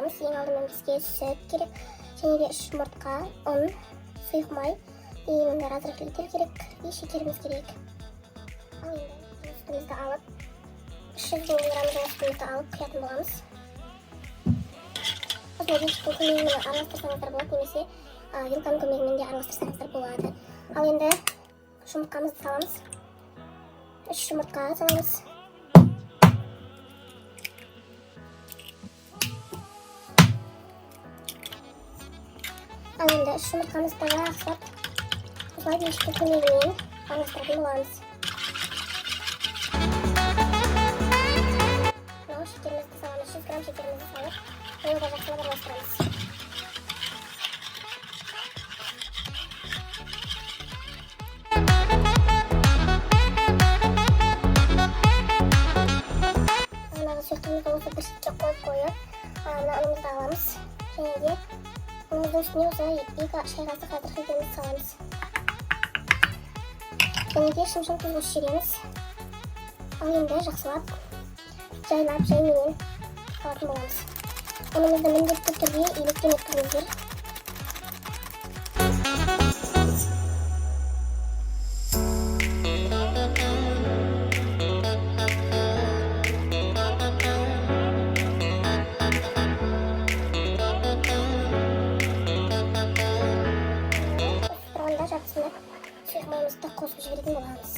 боламыз. Ең алдымен бізге сүт керек, және де 3 жұмыртқа, ұн, сұйық май, и разрыхлитель керек, и шекеріміз керек. Ал енді сүтімізді алып, 300 грамм сүтімізді алып құятын боламыз. Осындай бекіттің көмегімен араластырсаңыздар болады, немесе вилканың көмегімен де араластырсаңыздар болады. Ал енді жұмыртқамызды саламыз. 3 жұмыртқа саламыз. Ал енді 3 жұмыртқамызды жақсылап осылай бекіттің көмегімен араластыратын боламыз. Шекерімізді саламыз, 100 грамм шекерімізді салып, оны да жақсылап араластырамыз. Жаңағы сұйықтығымызды осы бір шетке қойып, мына ұнымызды аламыз. Және де ұнымыздың үстіне осылай 2 шай қасық разрыхлителімізді саламыз. Және де шым-шым тұз қосып жібереміз. Ал енді жақсылап жайлап жайменен салатын боламыз. Ұнымызды міндетті түрде електен өткізіңіздер. Тұрғанда жартысына сұйық майымызды қосып жіберетін боламыз.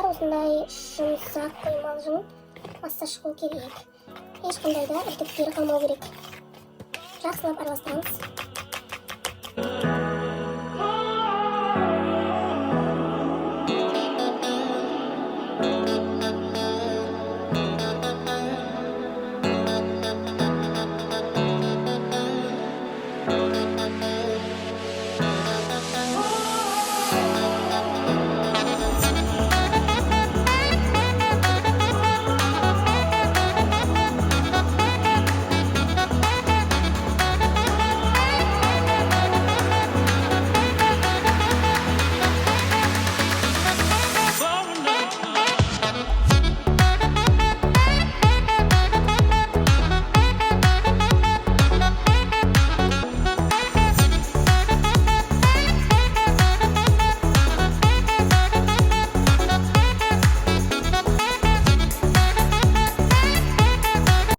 Осындай жұмсақ құймалы жүн аса шығу керек. Ешқандай да үтіктері қалмау керек. Жақсылап араластырамыз.